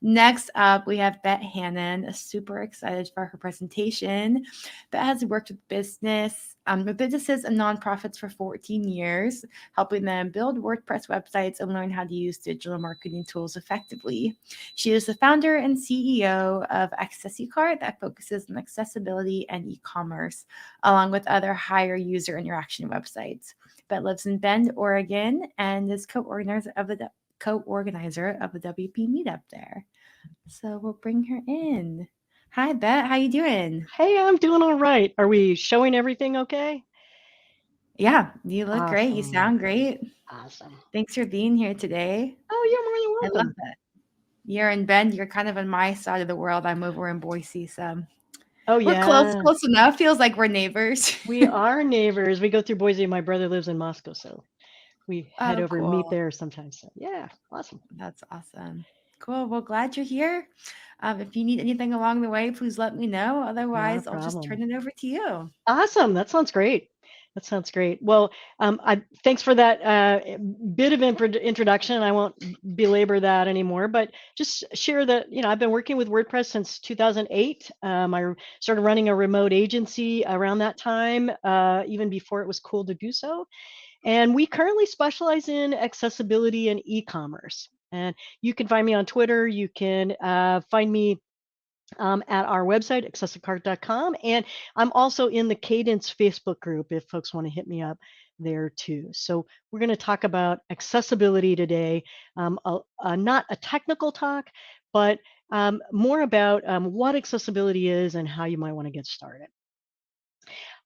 Next up, we have Bet Hannon. Super excited for her presentation. Bet has worked with businesses and nonprofits for 14 years, helping them build WordPress websites and learn how to use digital marketing tools effectively. She is the founder and CEO of AccessiCart that focuses on accessibility and e-commerce, along with other higher user interaction websites. Bet lives in Bend, Oregon, and is co-organizer of the WP meetup there. So we'll bring her in. Hi, Bet. How you doing? Hey, I'm doing all right. Are we showing everything okay? Yeah, you look great. You Awesome. sound great. Awesome. Thanks for being here today. Oh, you're more I than love welcome. that. You're in Bend. You're kind of on my side of the world. I'm over in Boise, so Oh, we're close, yeah. close enough. Feels like we're neighbors. We are neighbors. We go through Boise. My brother lives in Moscow, so we head Oh, over and meet cool. there sometimes. So, yeah, awesome. That's awesome. Cool. Well, glad you're here. If you need anything along the way, please let me know. Not a Otherwise, I'll just problem. turn it over to you. Awesome. That sounds great. That sounds great. Well, thanks for that bit of introduction. I won't belabor that anymore, but just share that, I've been working with WordPress since 2008. I started running a remote agency around that time, even before it was cool to do so. And we currently specialize in accessibility and e-commerce. And you can find me on Twitter. You can find me at our website, AccessiCart.com. And I'm also in the Kadence Facebook group if folks want to hit me up there too. So we're going to talk about accessibility today, not a technical talk, but more about what accessibility is and how you might want to get started.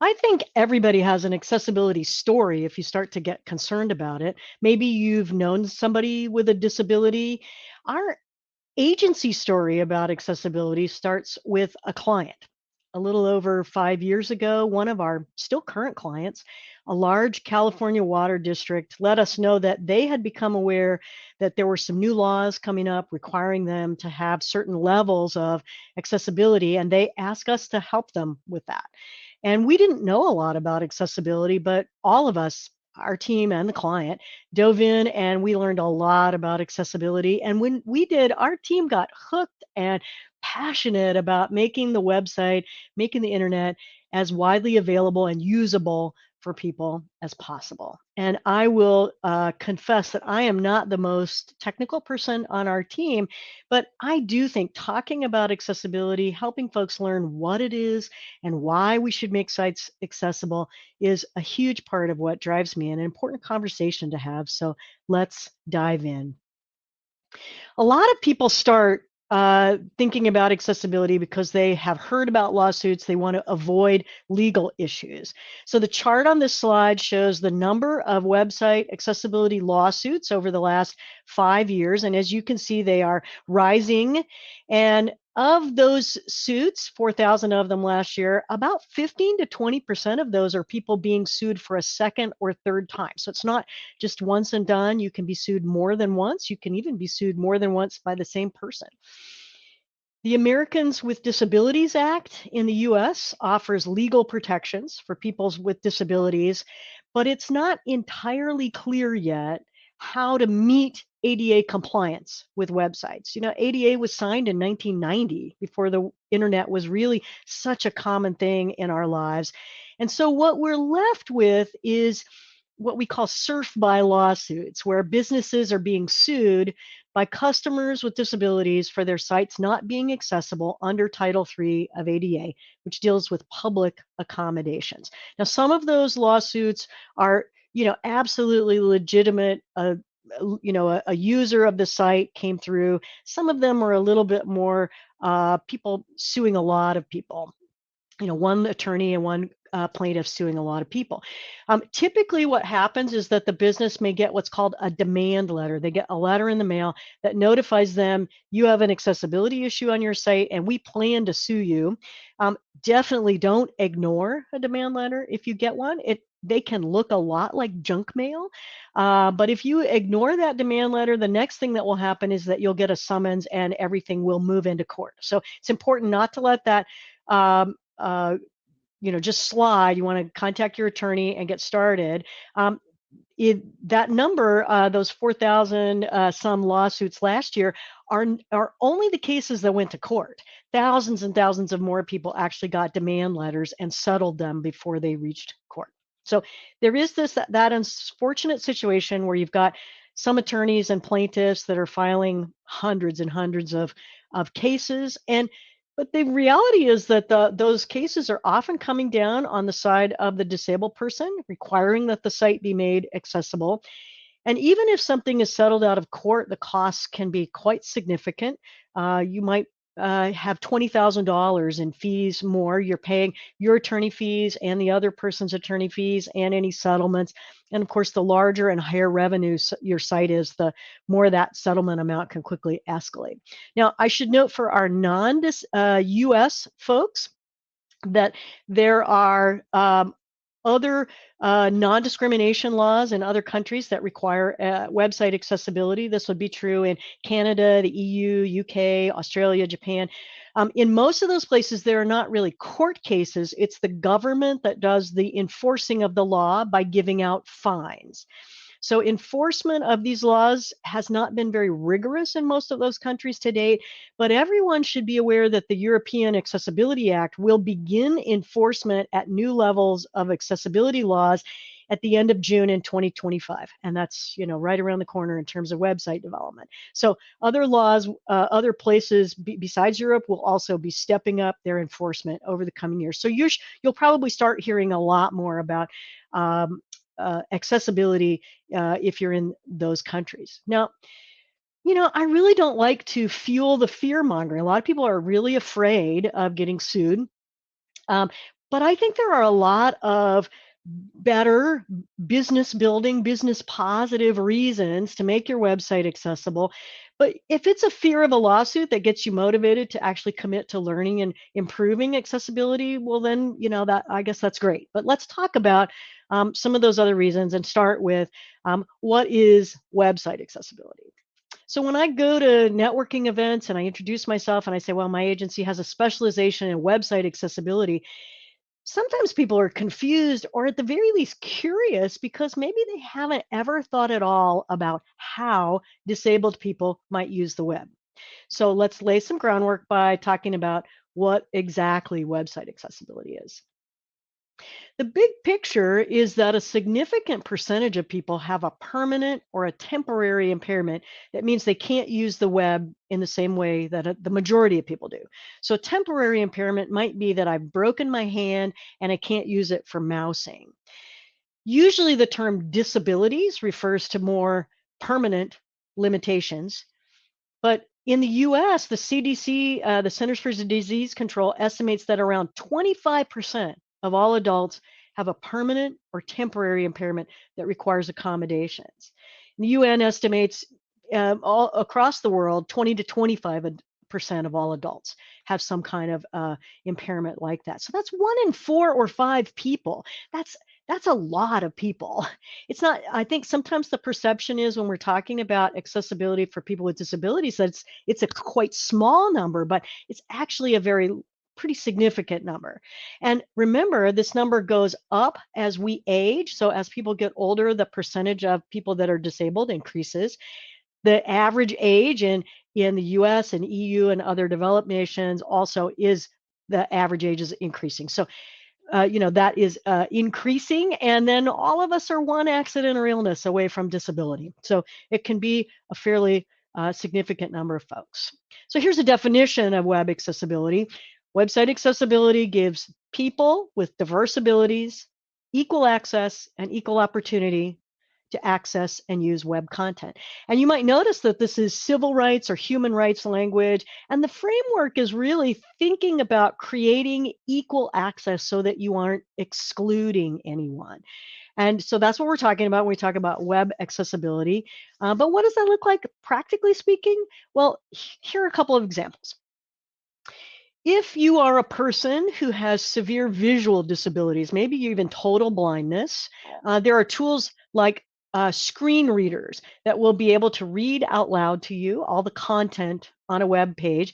I think everybody has an accessibility story if you start to get concerned about it. Maybe you've known somebody with a disability. Our agency story about accessibility starts with a client. A little over 5 years ago, one of our still current clients, a large California water district, let us know that they had become aware that there were some new laws coming up requiring them to have certain levels of accessibility, and they asked us to help them with that. And we didn't know a lot about accessibility, but all of us, our team and the client, dove in and we learned a lot about accessibility. And when we did, our team got hooked and passionate about making the website, making the internet as widely available and usable for people as possible. And I will confess that I am not the most technical person on our team, but I do think talking about accessibility, helping folks learn what it is and why we should make sites accessible is a huge part of what drives me and an important conversation to have. So let's dive in. A lot of people start thinking about accessibility because they have heard about lawsuits. They want to avoid legal issues. So the chart on this slide shows the number of website accessibility lawsuits over the last 5 years. And as you can see, they are rising. And of those suits, 4,000 of them last year, about 15 to 20% of those are people being sued for a second or third time. So it's not just once and done. You can be sued more than once. You can even be sued more than once by the same person. The Americans with Disabilities Act in the US offers legal protections for people with disabilities, but it's not entirely clear yet how to meet ADA compliance with websites. ADA was signed in 1990 before the internet was really such a common thing in our lives. And so what we're left with is what we call surf by lawsuits, where businesses are being sued by customers with disabilities for their sites not being accessible under Title III of ADA, which deals with public accommodations. Now, some of those lawsuits are, absolutely legitimate. A user of the site came through. Some of them are a little bit more people suing a lot of people. One attorney and one plaintiff suing a lot of people. Typically, what happens is that the business may get what's called a demand letter. They get a letter in the mail that notifies them you have an accessibility issue on your site and we plan to sue you. Definitely don't ignore a demand letter if you get one. They can look a lot like junk mail. But if you ignore that demand letter, the next thing that will happen is that you'll get a summons and everything will move into court. So it's important not to let that just slide. You want to contact your attorney and get started. that number, those 4,000 some lawsuits last year, are only the cases that went to court. Thousands and thousands of more people actually got demand letters and settled them before they reached court. So there is that unfortunate situation where you've got some attorneys and plaintiffs that are filing hundreds and hundreds of cases, but the reality is that those cases are often coming down on the side of the disabled person, requiring that the site be made accessible. And even if something is settled out of court, the costs can be quite significant. You might have $20,000 in fees more. You're paying your attorney fees and the other person's attorney fees and any settlements. And of course, the larger and higher revenue your site is, the more that settlement amount can quickly escalate. Now, I should note for our non-US folks that there are other non-discrimination laws in other countries that require website accessibility. This would be true in Canada, the EU, UK, Australia, Japan. In most of those places, there are not really court cases. It's the government that does the enforcing of the law by giving out fines. So enforcement of these laws has not been very rigorous in most of those countries to date, but everyone should be aware that the European Accessibility Act will begin enforcement at new levels of accessibility laws at the end of June in 2025. And that's, right around the corner in terms of website development. So other laws, other places besides Europe will also be stepping up their enforcement over the coming years. So you'll probably start hearing a lot more about accessibility if you're in those countries. Now, I really don't like to fuel the fear mongering. A lot of people are really afraid of getting sued. But I think there are a lot of better business building, business positive reasons to make your website accessible. But if it's a fear of a lawsuit that gets you motivated to actually commit to learning and improving accessibility, well, then, that, I guess that's great. But let's talk about some of those other reasons and start with what is website accessibility. So when I go to networking events and I introduce myself and I say, well, my agency has a specialization in website accessibility, sometimes people are confused or at the very least curious because maybe they haven't ever thought at all about how disabled people might use the web. So let's lay some groundwork by talking about what exactly website accessibility is. The big picture is that a significant percentage of people have a permanent or a temporary impairment. That means they can't use the web in the same way that the majority of people do. So temporary impairment might be that I've broken my hand and I can't use it for mousing. Usually the term disabilities refers to more permanent limitations, but in the US, the CDC, the Centers for Disease Control, estimates that around 25% of all adults have a permanent or temporary impairment that requires accommodations. And the UN estimates all across the world, 20 to 25% of all adults have some kind of impairment like that. So that's 1 in 4 or 5 people. That's a lot of people. It's not, I think sometimes the perception is when we're talking about accessibility for people with disabilities, that it's a quite small number, but it's actually a pretty significant number. And remember, this number goes up as we age. So as people get older, the percentage of people that are disabled increases. The average age in the US and EU and other developed nations also is, the average age is increasing. So that is increasing, and then all of us are one accident or illness away from disability. So it can be a fairly significant number of folks. So here's a definition of web accessibility. Website accessibility gives people with diverse abilities equal access and equal opportunity to access and use web content. And you might notice that this is civil rights or human rights language. And the framework is really thinking about creating equal access so that you aren't excluding anyone. And so that's what we're talking about when we talk about web accessibility. But what does that look like practically speaking? Well, here are a couple of examples. If you are a person who has severe visual disabilities, maybe even total blindness, there are tools like screen readers that will be able to read out loud to you all the content on a web page,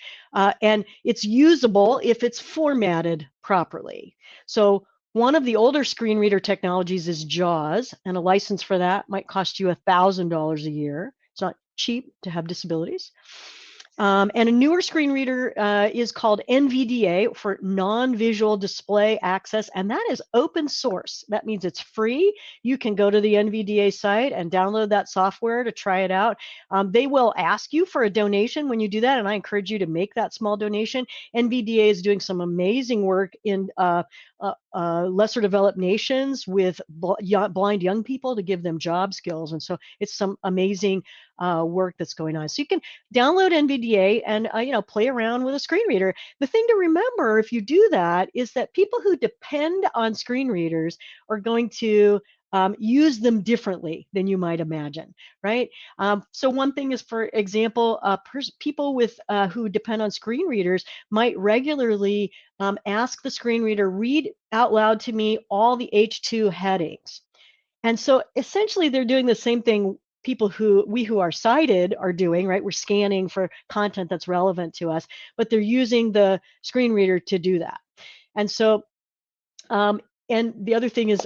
and it's usable if it's formatted properly. So One of the older screen reader technologies is JAWS, and a license for that might cost you $1,000 a year. It's not cheap to have disabilities. And a newer screen reader is called NVDA, for non-visual display access, and that is open source. That means it's free. You can go to the NVDA site and download that software to try it out. They will ask you for a donation when you do that, and I encourage you to make that small donation. NVDA is doing some amazing work in lesser developed nations with blind young people to give them job skills, and so it's some amazing work that's going on. So you can download NVDA and play around with a screen reader. The thing to remember if you do that is that people who depend on screen readers are going to use them differently than you might imagine, right? So one thing is, for example, people with who depend on screen readers might regularly ask the screen reader, read out loud to me all the H2 headings. And so essentially they're doing the same thing people who are sighted are doing, right? We're scanning for content that's relevant to us, but they're using the screen reader to do that. And so and the other thing is,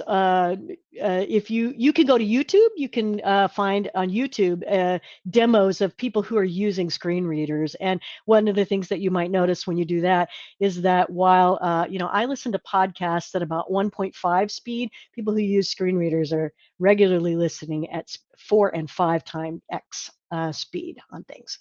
if you can go to YouTube, you can find on YouTube demos of people who are using screen readers. And one of the things that you might notice when you do that is that while I listen to podcasts at about 1.5 speed, people who use screen readers are regularly listening at 4 and 5 times X speed on things.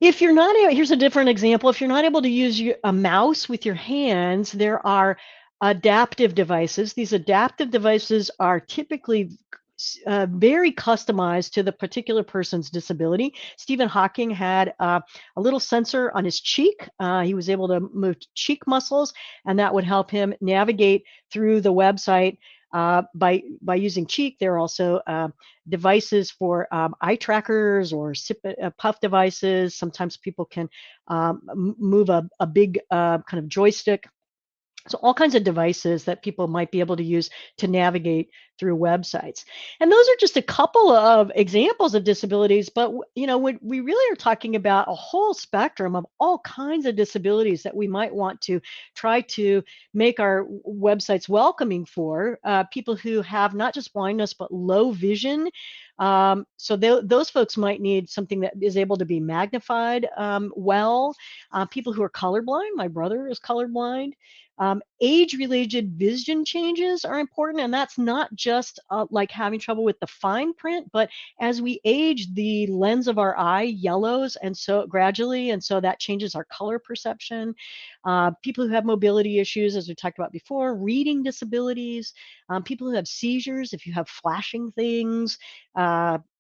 If you're not, here's a different example. If you're not able to use a mouse with your hands, there are adaptive devices. These adaptive devices are typically very customized to the particular person's disability. Stephen Hawking had a little sensor on his cheek. He was able to move cheek muscles, and that would help him navigate through the website by using cheek. There are also devices for eye trackers or puff devices. Sometimes people can move a big kind of joystick. So all kinds of devices that people might be able to use to navigate through websites. And those are just a couple of examples of disabilities, but we really are talking about a whole spectrum of all kinds of disabilities that we might want to try to make our websites welcoming for people who have not just blindness, but low vision. So those folks might need something that is able to be magnified well. People who are colorblind, my brother is colorblind. Age-related vision changes are important, and that's not just like having trouble with the fine print, but as we age, the lens of our eye yellows, and so gradually, and so that changes our color perception. People who have mobility issues, as we talked about before, reading disabilities, people who have seizures, if you have flashing things,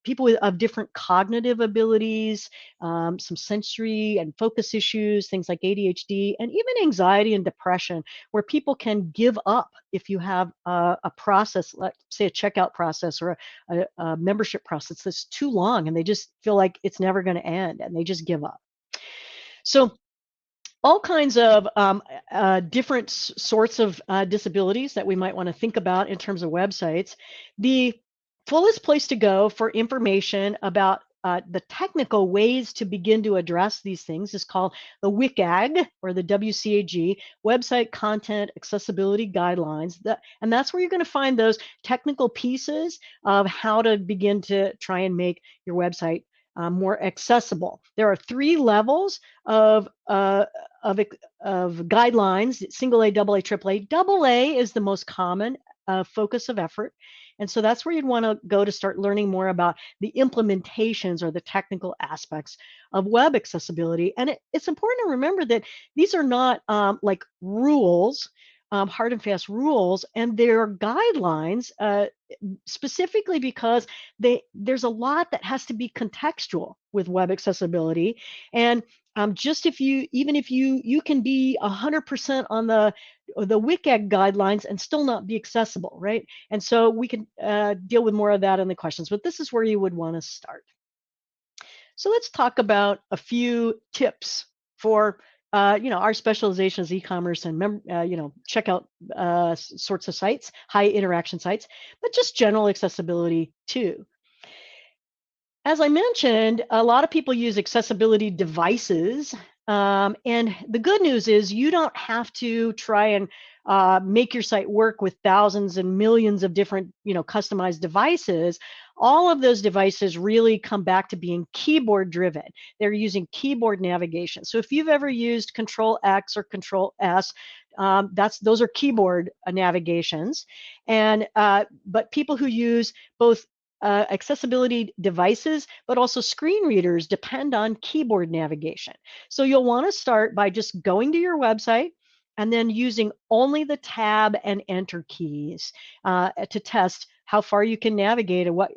people of different cognitive abilities, some sensory and focus issues, things like ADHD, and even anxiety and depression, where people can give up if you have a process, let's say a checkout process or a membership process that's too long, and they just feel like it's never going to end, and they just give up. So all kinds of different sorts of disabilities that we might want to think about in terms of websites. The fullest place to go for information about the technical ways to begin to address these things is called the WCAG, or the WCAG, Website Content Accessibility Guidelines. And that's where you're going to find those technical pieces of how to begin to try and make your website more accessible. There are 3 levels of guidelines: single A, double A, triple A. Double A is the most common focus of effort. And so that's where you'd want to go to start learning more about the implementations or the technical aspects of web accessibility. And it's important to remember that these are not like rules, hard and fast rules, and they're guidelines specifically because there's a lot that has to be contextual with web accessibility. And just even if you can be 100% on the WCAG guidelines and still not be accessible, right? And so we can deal with more of that in the questions, but this is where you would want to start. So let's talk about a few tips for our specialization is e-commerce and checkout sorts of sites, high interaction sites, but just general accessibility too. As I mentioned, a lot of people use accessibility devices And the good news is you don't have to try and make your site work with thousands and millions of different, customized devices. All of those devices really come back to being keyboard driven. They're using keyboard navigation. So if you've ever used Control X or Control S, those are keyboard navigations. And but people who use both accessibility devices, but also screen readers depend on keyboard navigation. So you'll want to start by just going to your website and then using only the tab and enter keys to test how far you can navigate and what,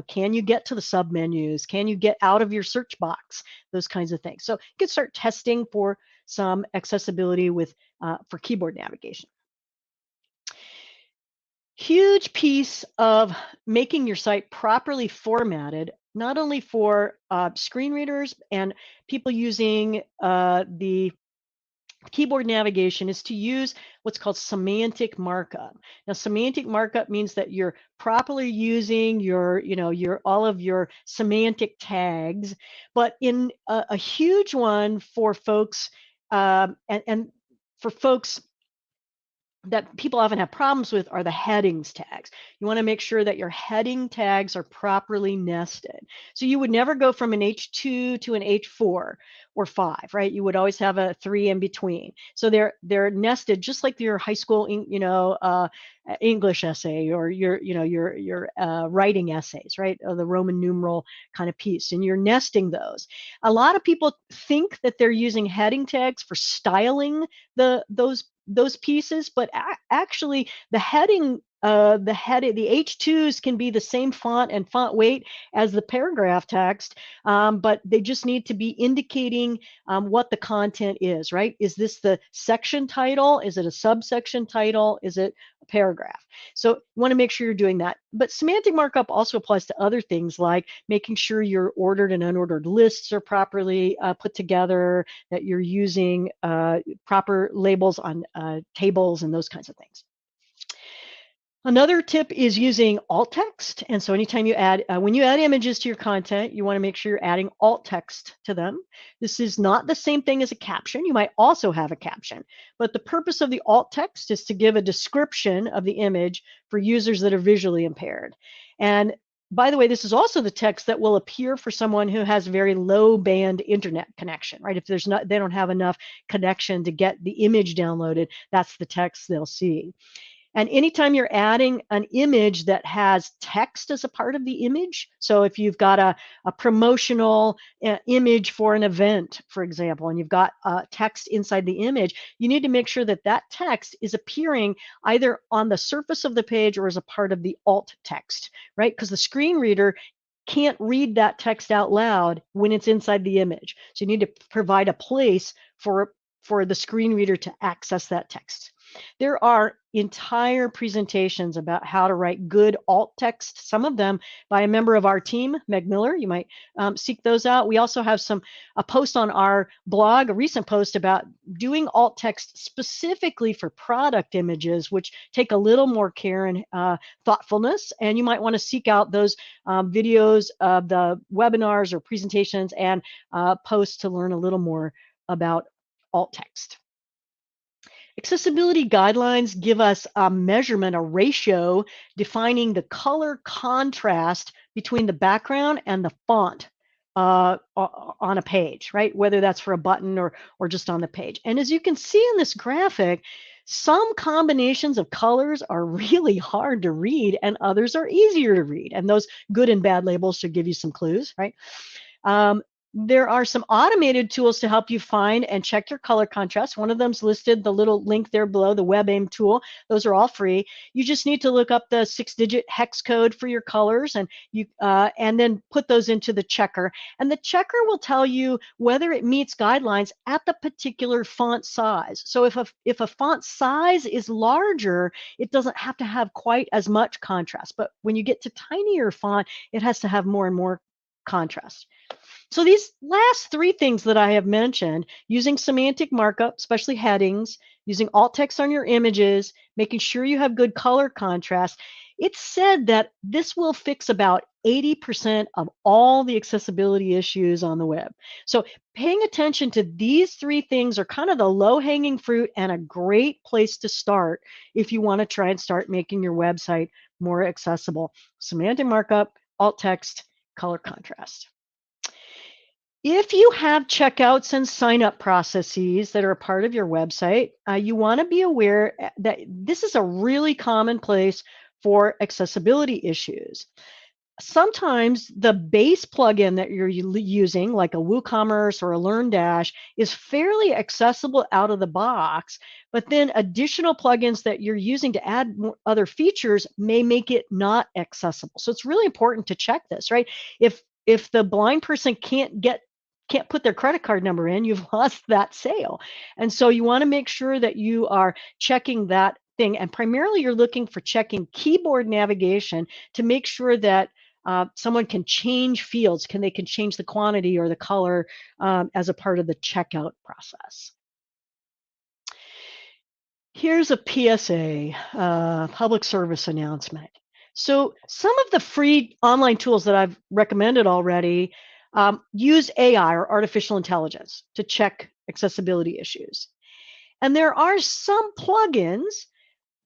can you get to the submenus? Can you get out of your search box? Those kinds of things. So you can start testing for some accessibility for keyboard navigation. Huge piece of making your site properly formatted, not only for screen readers and people using the keyboard navigation, is to use what's called semantic markup. Now, semantic markup means that you're properly using your all of your semantic tags, but in a huge one for folks and for folks that people often have problems with are the headings tags. You want to make sure that your heading tags are properly nested. So you would never go from an H2 to an H4 or 5, right? You would always have a 3 in between. So they're nested just like your high school, English essay or your writing essays, right? Or the Roman numeral kind of piece, and you're nesting those. A lot of people think that they're using heading tags for styling those pieces, but actually the H2s can be the same font and font weight as the paragraph text, but they just need to be indicating what the content is, right? Is this the section title? Is it a subsection title? Is it a paragraph? So you want to make sure you're doing that. But semantic markup also applies to other things like making sure your ordered and unordered lists are properly put together, that you're using proper labels on tables and those kinds of things. Another tip is using alt text. And so anytime you add, when you add images to your content, you want to make sure you're adding alt text to them. This is not the same thing as a caption. You might also have a caption, but the purpose of the alt text is to give a description of the image for users that are visually impaired. And by the way, this is also the text that will appear for someone who has very low band internet connection, right? If they don't have enough connection to get the image downloaded, that's the text they'll see. And anytime you're adding an image that has text as a part of the image, so if you've got a promotional image for an event, for example, and you've got text inside the image, you need to make sure that that text is appearing either on the surface of the page or as a part of the alt text, right? Because the screen reader can't read that text out loud when it's inside the image. So you need to provide a place for the screen reader to access that text. There are entire presentations about how to write good alt text, some of them by a member of our team, Meg Miller. You might seek those out. We also have a post on our blog, a recent post about doing alt text specifically for product images, which take a little more care and thoughtfulness. And you might want to seek out those videos of the webinars or presentations and posts to learn a little more about alt text. Accessibility guidelines give us a measurement, a ratio, defining the color contrast between the background and the font on a page, right? Whether that's for a button or just on the page. And as you can see in this graphic, some combinations of colors are really hard to read and others are easier to read. And those good and bad labels should give you some clues, right? There are some automated tools to help you find and check your color contrast. One of them's listed, the little link there below, the WebAIM tool. Those are all free. You just need to look up the 6-digit hex code for your colors and then put those into the checker. And the checker will tell you whether it meets guidelines at the particular font size. So if a font size is larger, it doesn't have to have quite as much contrast. But when you get to tinier font, it has to have more and more contrast. So these last three things that I have mentioned, using semantic markup, especially headings, using alt text on your images, making sure you have good color contrast, It's said that this will fix about 80% of all the accessibility issues on the web. So paying attention to these three things are kind of the low-hanging fruit and a great place to start if you want to try and start making your website more accessible. Semantic markup, alt text, color contrast. If you have checkouts and sign-up processes that are a part of your website, you want to be aware that this is a really common place for accessibility issues. Sometimes the base plugin that you're using, like a WooCommerce or a LearnDash, is fairly accessible out of the box, but then additional plugins that you're using to add more other features may make it not accessible. So it's really important to check this, right? If the blind person can't put their credit card number in, you've lost that sale. And so you want to make sure that you are checking that thing. And primarily you're looking for checking keyboard navigation to make sure that someone can change fields, they can change the quantity or the color as a part of the checkout process. Here's a PSA, public service announcement. So some of the free online tools that I've recommended already use AI or artificial intelligence to check accessibility issues. And there are some plugins,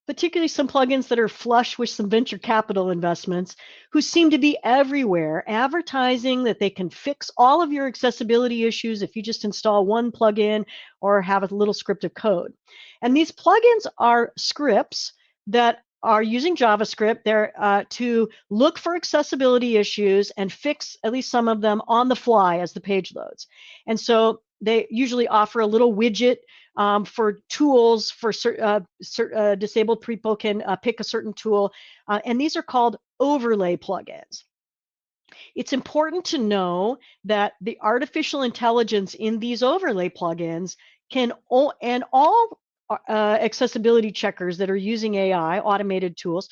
particularly some plugins that are flush with some venture capital investments, who seem to be everywhere, advertising that they can fix all of your accessibility issues if you just install one plugin or have a little script of code. And these plugins are scripts that are using JavaScript there to look for accessibility issues and fix at least some of them on the fly as the page loads. And so they usually offer a little widget for tools for disabled people can pick a certain tool. And these are called overlay plugins. It's important to know that the artificial intelligence in these overlay plugins can, and all accessibility checkers that are using AI, automated tools,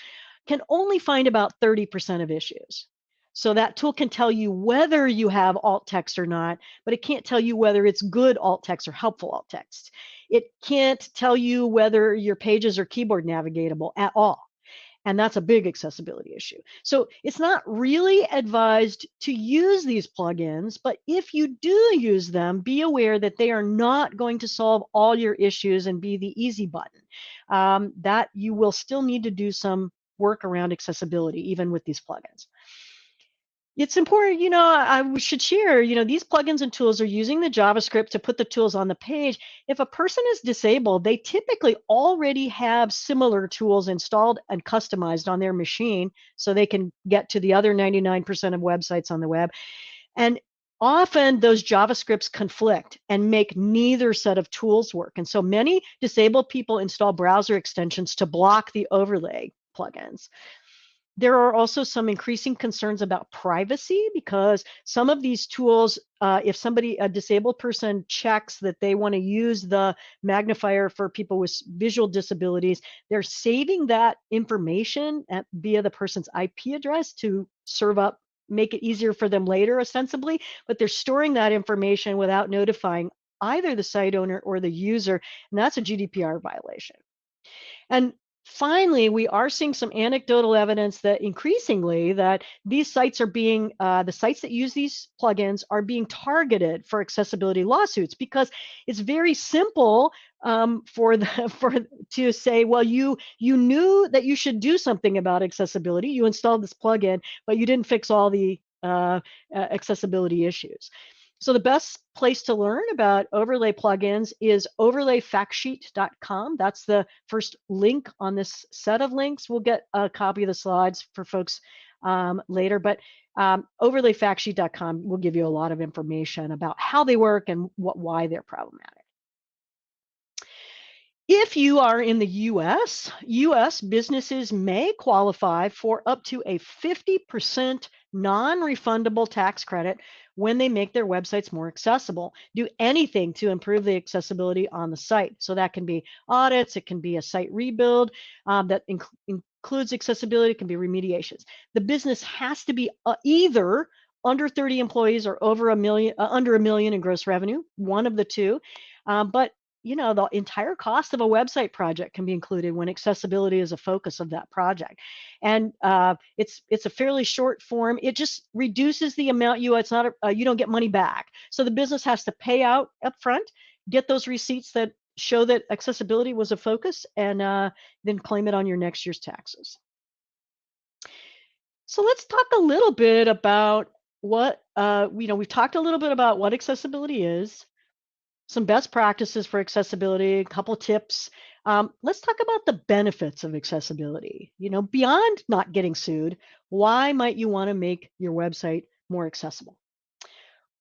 can only find about 30% of issues. So that tool can tell you whether you have alt text or not, but it can't tell you whether it's good alt text or helpful alt text. It can't tell you whether your pages are keyboard navigatable at all. And that's a big accessibility issue. So it's not really advised to use these plugins, but if you do use them, be aware that they are not going to solve all your issues and be the easy button. That you will still need to do some work around accessibility, even with these plugins. It's important, I should share, these plugins and tools are using the JavaScript to put the tools on the page. If a person is disabled, they typically already have similar tools installed and customized on their machine so they can get to the other 99% of websites on the web. And often those JavaScripts conflict and make neither set of tools work. And so many disabled people install browser extensions to block the overlay plugins. There are also some increasing concerns about privacy because some of these tools, if a disabled person checks that they want to use the magnifier for people with visual disabilities, they're saving that information via the person's IP address to serve up, make it easier for them later, ostensibly, but they're storing that information without notifying either the site owner or the user, and that's a GDPR violation. And finally, we are seeing some anecdotal evidence that increasingly that these sites are being, the sites that use these plugins are being targeted for accessibility lawsuits because it's very simple to say, well, you knew that you should do something about accessibility. You installed this plugin, but you didn't fix all the accessibility issues. So the best place to learn about overlay plugins is overlayfactsheet.com. That's the first link on this set of links. We'll get a copy of the slides for folks later, but overlayfactsheet.com will give you a lot of information about how they work and why they're problematic. If you are in the US businesses may qualify for up to a 50% non-refundable tax credit when they make their websites more accessible. Do anything to improve the accessibility on the site. So that can be audits, it can be a site rebuild that includes accessibility, it can be remediations. The business has to be either under 30 employees or over under a million in gross revenue, one of the two. But the entire cost of a website project can be included when accessibility is a focus of that project. And it's a fairly short form. It just reduces the amount it's not you don't get money back. So the business has to pay out up front, get those receipts that show that accessibility was a focus, and then claim it on your next year's taxes. So let's talk a little bit about what we've talked a little bit about what accessibility is, some best practices for accessibility, a couple tips. Let's talk about the benefits of accessibility. Beyond not getting sued, why might you want to make your website more accessible?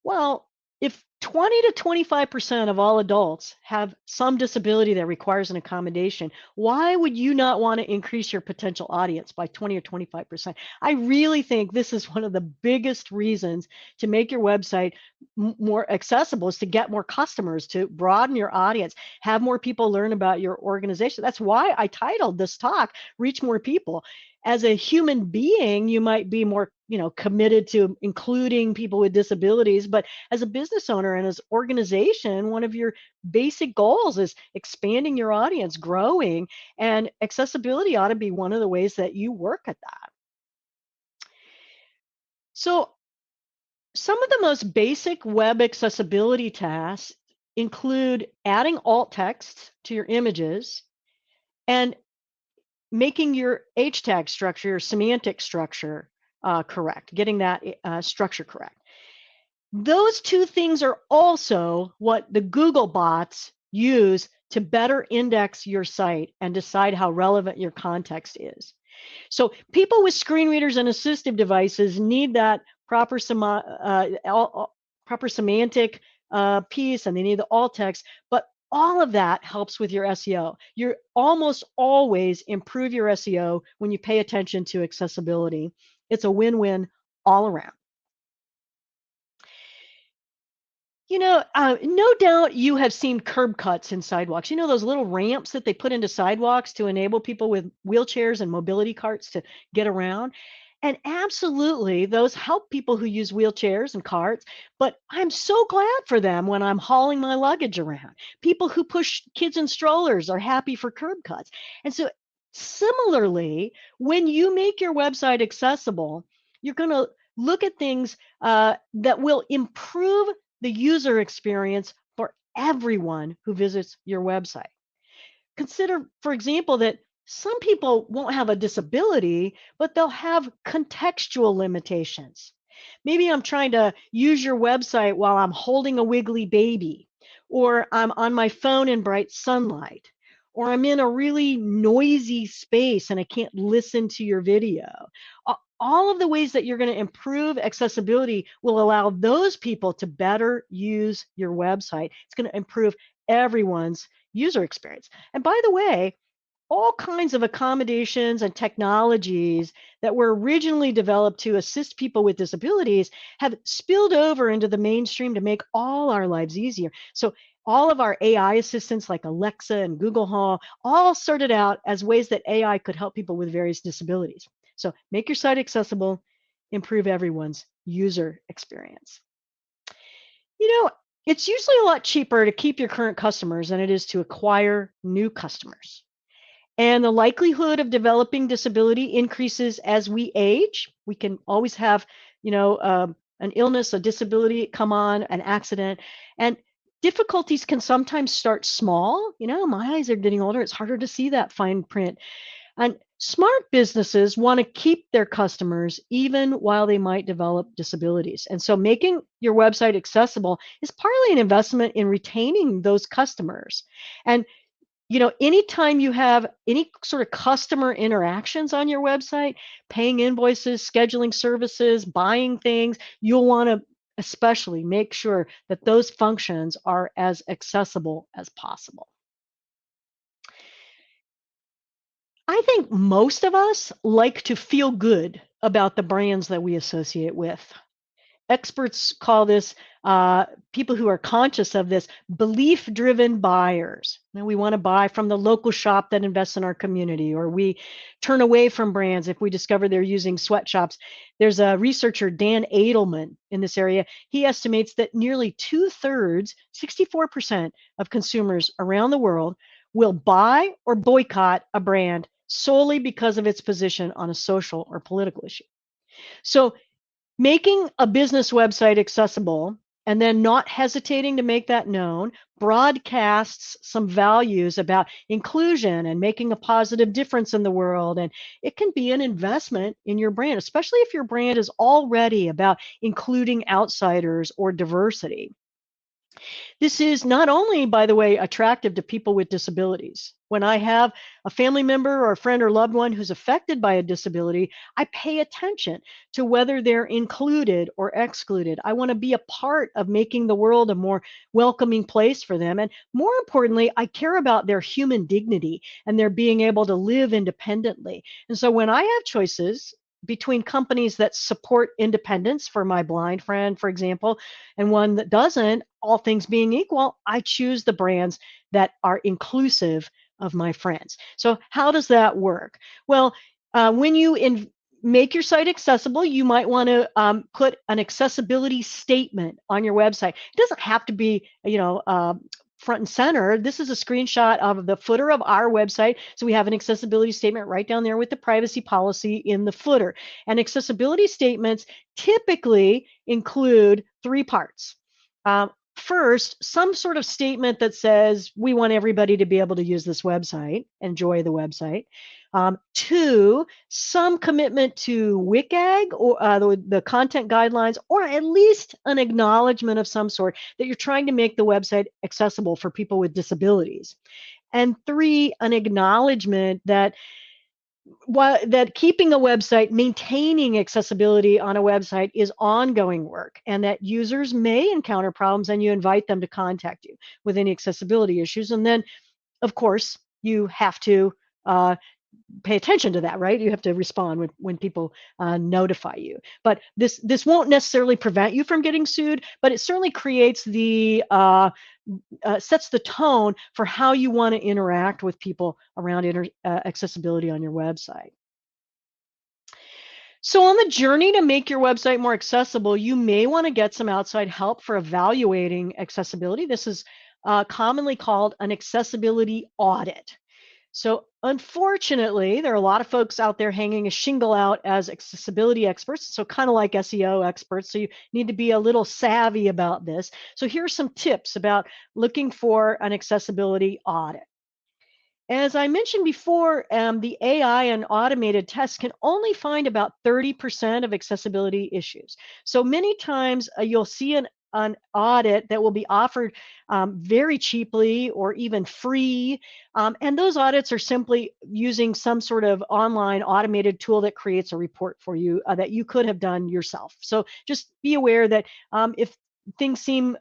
Well, if 20 to 25% of all adults have some disability that requires an accommodation, why would you not want to increase your potential audience by 20 or 25%? I really think this is one of the biggest reasons to make your website more accessible, is to get more customers, to broaden your audience, have more people learn about your organization. That's why I titled this talk, Reach More People. As a human being, you might be more committed to including people with disabilities, but as a business owner and as organization, one of your basic goals is expanding your audience, growing, and accessibility ought to be one of the ways that you work at that. So some of the most basic web accessibility tasks include adding alt text to your images and making your H tag structure, your semantic structure correct, getting that structure correct. Those two things are also what the Google bots use to better index your site and decide how relevant your context is. So people with screen readers and assistive devices need that proper semantic piece, and they need the alt text, but all of that helps with your SEO. You almost always improve your SEO when you pay attention to accessibility. It's a win-win all around. No doubt you have seen curb cuts in sidewalks. Those little ramps that they put into sidewalks to enable people with wheelchairs and mobility carts to get around. And absolutely, those help people who use wheelchairs and carts. But I'm so glad for them when I'm hauling my luggage around. People who push kids in strollers are happy for curb cuts. And so similarly, when you make your website accessible, you're going to look at things that will improve the user experience for everyone who visits your website. Consider, for example, that some people won't have a disability, but they'll have contextual limitations. Maybe I'm trying to use your website while I'm holding a wiggly baby, or I'm on my phone in bright sunlight, or I'm in a really noisy space and I can't listen to your video. All of the ways that you're going to improve accessibility will allow those people to better use your website. It's going to improve everyone's user experience. And by the way, all kinds of accommodations and technologies that were originally developed to assist people with disabilities have spilled over into the mainstream to make all our lives easier. So all of our AI assistants like Alexa and Google Home all started out as ways that AI could help people with various disabilities. So make your site accessible, improve everyone's user experience. It's usually a lot cheaper to keep your current customers than it is to acquire new customers. And the likelihood of developing disability increases as we age. We can always have, an illness, a disability come on, an accident. And difficulties can sometimes start small. My eyes are getting older. It's harder to see that fine print. And smart businesses want to keep their customers even while they might develop disabilities. And so making your website accessible is partly an investment in retaining those customers. And anytime you have any sort of customer interactions on your website, paying invoices, scheduling services, buying things, you'll want to especially make sure that those functions are as accessible as possible. I think most of us like to feel good about the brands that we associate with. experts call this, people who are conscious of this, belief-driven buyers. Now, we want to buy from the local shop that invests in our community, or we turn away from brands if we discover they're using sweatshops. There's a researcher, Dan Edelman, in this area. He estimates that nearly 2/3, 64% of consumers around the world will buy or boycott a brand solely because of its position on a social or political issue. So making a business website accessible and then not hesitating to make that known broadcasts some values about inclusion and making a positive difference in the world. And it can be an investment in your brand, especially if your brand is already about including outsiders or diversity. This is not only, by the way, attractive to people with disabilities. When I have a family member or a friend or loved one who's affected by a disability, I pay attention to whether they're included or excluded. I want to be a part of making the world a more welcoming place for them. And more importantly, I care about their human dignity and their being able to live independently. And so when I have choices between companies that support independence for my blind friend, for example, and one that doesn't, all things being equal, I choose the brands that are inclusive of my friends. So how does that work? Well, when you make your site accessible, you might want to put an accessibility statement on your website. It doesn't have to be, front and center. This is a screenshot of the footer of our website. So we have an accessibility statement right down there with the privacy policy in the footer. And accessibility statements typically include 3 parts. First, some sort of statement that says we want everybody to be able to use this website, enjoy the website. 2, some commitment to WCAG or the content guidelines, or at least an acknowledgement of some sort that you're trying to make the website accessible for people with disabilities. And 3, an acknowledgement that keeping a website, maintaining accessibility on a website is ongoing work, and that users may encounter problems and you invite them to contact you with any accessibility issues. And then, of course, you have to pay attention to that, right? You have to respond when people notify you. But this won't necessarily prevent you from getting sued, but it certainly creates the sets the tone for how you want to interact with people around accessibility on your website. So on the journey to make your website more accessible, you may want to get some outside help for evaluating accessibility. This is commonly called an accessibility audit. So unfortunately, there are a lot of folks out there hanging a shingle out as accessibility experts, so kind of like SEO experts. So you need to be a little savvy about this. So here are some tips about looking for an accessibility audit. As I mentioned before, the AI and automated tests can only find about 30% of accessibility issues. So many times you'll see an audit that will be offered very cheaply or even free. And those audits are simply using some sort of online automated tool that creates a report for you that you could have done yourself. So just be aware that if things seem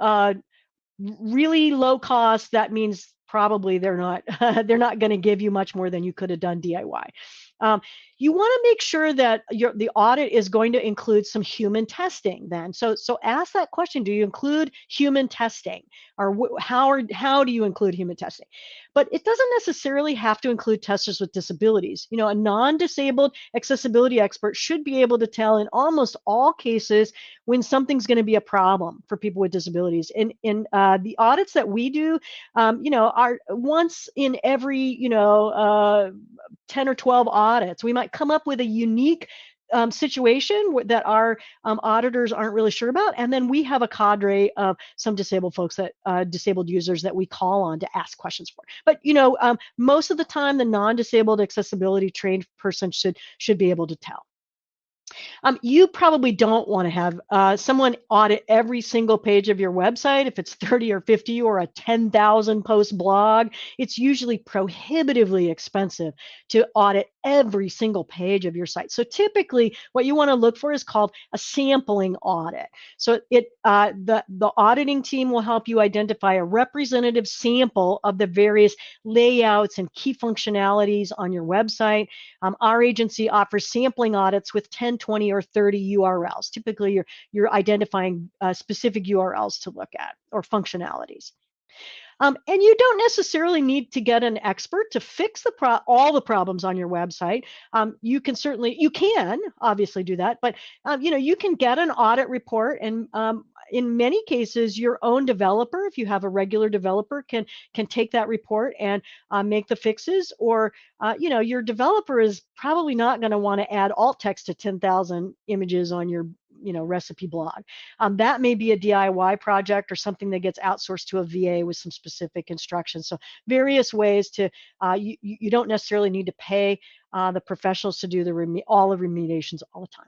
really low cost, that means probably they're not they're not going to give you much more than you could have done DIY. You want to make sure that the audit is going to include some human testing then. So ask that question, do you include human testing? Or how do you include human testing? But it doesn't necessarily have to include testers with disabilities. A non-disabled accessibility expert should be able to tell in almost all cases when something's going to be a problem for people with disabilities. In the audits that we do, are once in every 10 or 12 audits, we might come up with a unique situation that our auditors aren't really sure about, and then we have a cadre of some disabled folks disabled users that we call on to ask questions for. But most of the time, the non-disabled accessibility trained person should be able to tell. You probably don't want to have someone audit every single page of your website. If it's 30 or 50 or a 10,000 post blog, it's usually prohibitively expensive to audit every single page of your site. So typically what you want to look for is called a sampling audit. So the auditing team will help you identify a representative sample of the various layouts and key functionalities on your website. Our agency offers sampling audits with 10, 20, or 30 URLs. Typically, you're identifying specific URLs to look at or functionalities. And you don't necessarily need to get an expert to fix all the problems on your website. You can obviously do that, but you can get an audit report, and in many cases, your own developer, if you have a regular developer, can take that report and make the fixes. Or your developer is probably not going to want to add alt text to 10,000 images on your recipe blog. That may be a DIY project or something that gets outsourced to a VA with some specific instructions. So various ways to, you don't necessarily need to pay the professionals to do all the remediations all the time.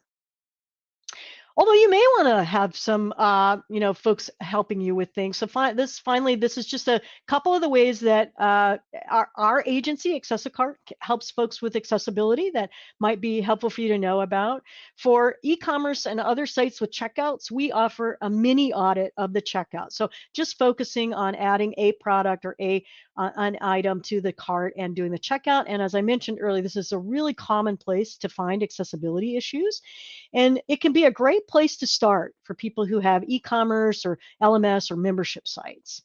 Although you may want to have some, folks helping you with things. So finally, this is just a couple of the ways that our agency, AccessiCart, helps folks with accessibility that might be helpful for you to know about. For e-commerce and other sites with checkouts, we offer a mini audit of the checkout. So just focusing on adding a product or an item to the cart and doing the checkout. And as I mentioned earlier, this is a really common place to find accessibility issues. And it can be a great place to start for people who have e-commerce or LMS or membership sites.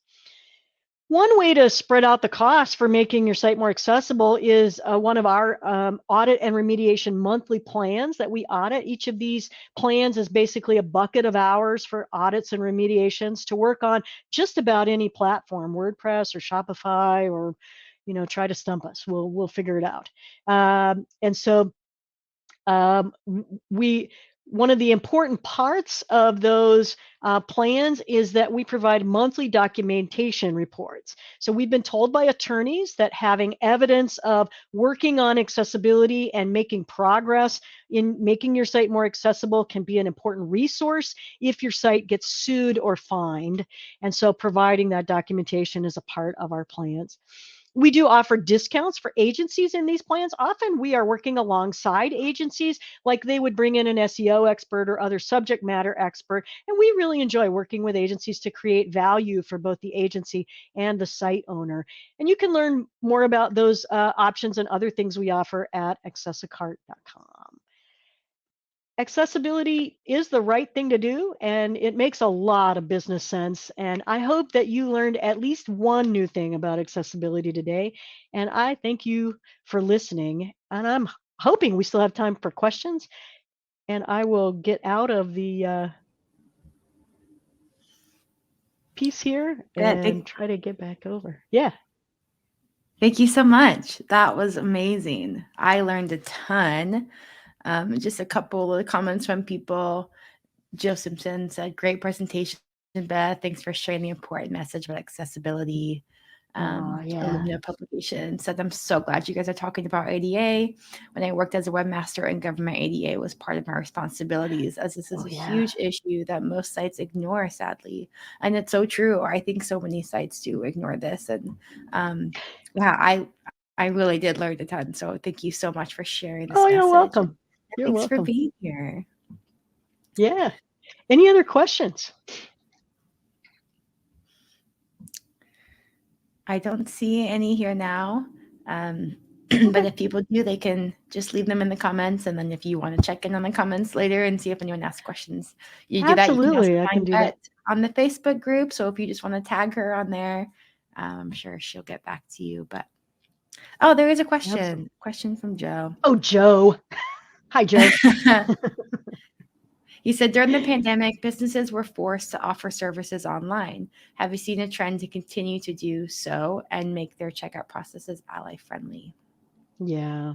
One way to spread out the cost for making your site more accessible is one of our audit and remediation monthly plans that we audit. Each of these plans is basically a bucket of hours for audits and remediations to work on just about any platform, WordPress or Shopify, or try to stump us. We'll figure it out. And so one of the important parts of those plans is that we provide monthly documentation reports. So we've been told by attorneys that having evidence of working on accessibility and making progress in making your site more accessible can be an important resource if your site gets sued or fined. And so providing that documentation is a part of our plans. We do offer discounts for agencies in these plans. Often we are working alongside agencies, like they would bring in an SEO expert or other subject matter expert. And we really enjoy working with agencies to create value for both the agency and the site owner. And you can learn more about those options and other things we offer at AccessiCart.com. Accessibility is the right thing to do, and it makes a lot of business sense. And I hope that you learned at least one new thing about accessibility today. And I thank you for listening. And I'm hoping we still have time for questions. And I will get out of the piece here and try to get back over. Yeah. Thank you so much. That was amazing. I learned a ton. Just a couple of comments from people. Jill Simpson said, "Great presentation, Beth. Thanks for sharing the important message about accessibility." Illumina Publication said, "I'm so glad you guys are talking about ADA. When I worked as a webmaster in government, ADA was part of my responsibilities, as this is a huge issue that most sites ignore, sadly." And it's so true. I think so many sites do ignore this. And I really did learn a ton. So thank you so much for sharing this message. You're welcome. Thanks for being here. Yeah. Any other questions? I don't see any here now. But if people do, they can just leave them in the comments. And then if you want to check in on the comments later and see if anyone asks questions, you do that. You can also find that on the Facebook group. So if you just want to tag her on there, I'm sure she'll get back to you. But there is a question. Absolutely. Question from Joe. Oh, Joe. Hi, Joe. He said, during the pandemic, businesses were forced to offer services online. Have you seen a trend to continue to do so and make their checkout processes ally-friendly? Yeah.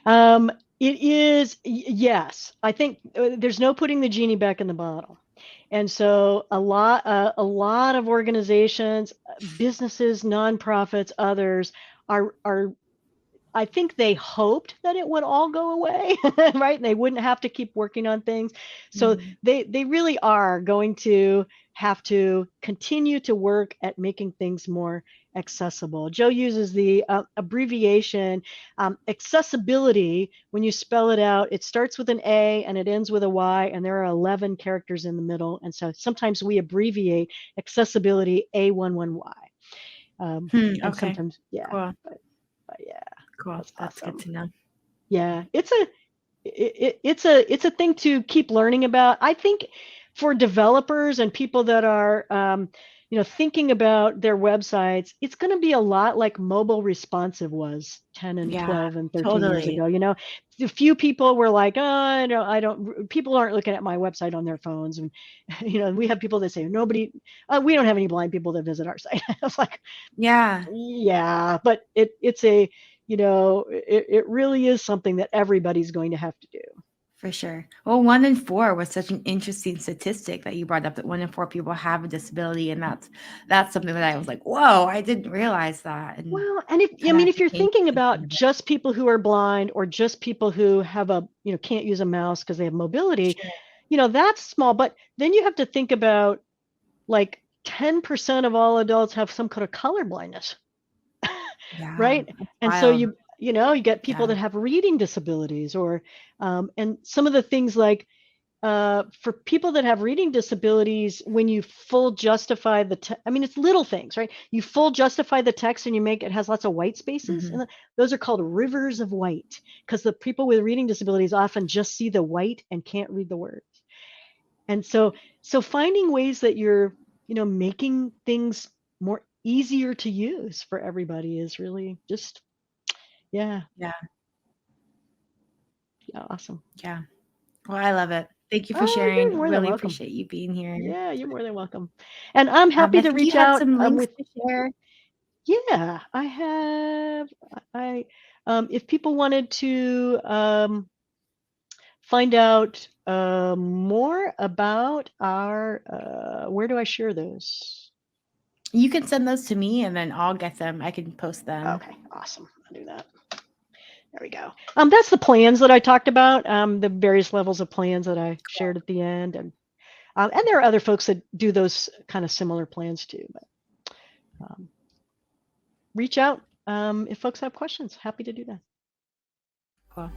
It is, yes. I think there's no putting the genie back in the bottle. And so a lot of organizations, businesses, nonprofits, others are I think they hoped that it would all go away, right? And they wouldn't have to keep working on things. So they really are going to have to continue to work at making things more accessible. Joe uses the abbreviation accessibility. When you spell it out, it starts with an A and it ends with a Y, and there are 11 characters in the middle. And so sometimes we abbreviate accessibility A11Y. And Okay. sometimes, yeah, Cool. but yeah, Cool. That's good awesome. to know. Yeah, it's a thing to keep learning about. I think for developers and people that are thinking about their websites, it's going to be a lot like mobile responsive was 10 and Yeah, 12 and 13 years totally. ago. A few people were like, oh, I don't people aren't looking at my website on their phones. And we have people that say we don't have any blind people that visit our site. I was like, Yeah, yeah, but it's it really is something that everybody's going to have to do. for sure. Well, 1 in 4 was such an interesting statistic that you brought up, that 1 in 4 people have a disability, and that's something that I was like, whoa, I didn't realize that, and Well, and kind of had if to you're change thinking thinking about of it. just people who are blind or just people who have can't use a mouse because they have mobility, Sure. that's small. But then you have to think about like 10% of all adults have some kind of color blindness, Yeah, right? that's And so wild. you get people Yeah. that have reading disabilities or and some of the things like for people that have reading disabilities, when you full justify it's little things, right? You full justify the text and it has lots of white spaces. Hmm. And those are called rivers of white, because the people with reading disabilities often just see the white and can't read the words. And so finding ways that you're, making things more easier to use for everybody is really just, yeah, Yeah. awesome. Yeah. Well, I love it. Thank you for Oh, you're sharing. more than Really welcome. appreciate you being here. Yeah, you're more than welcome. And I'm happy I to think you reach had out some links with, to share. yeah, I have, if people wanted to find out more about where do I share those? You can send those to me, and then I'll get them. I can post them. Okay, awesome. I'll do that. There we go. That's the plans that I talked about, the various levels of plans that I shared at the end. And there are other folks that do those kind of similar plans too. But reach out if folks have questions. Happy to do that. Cool.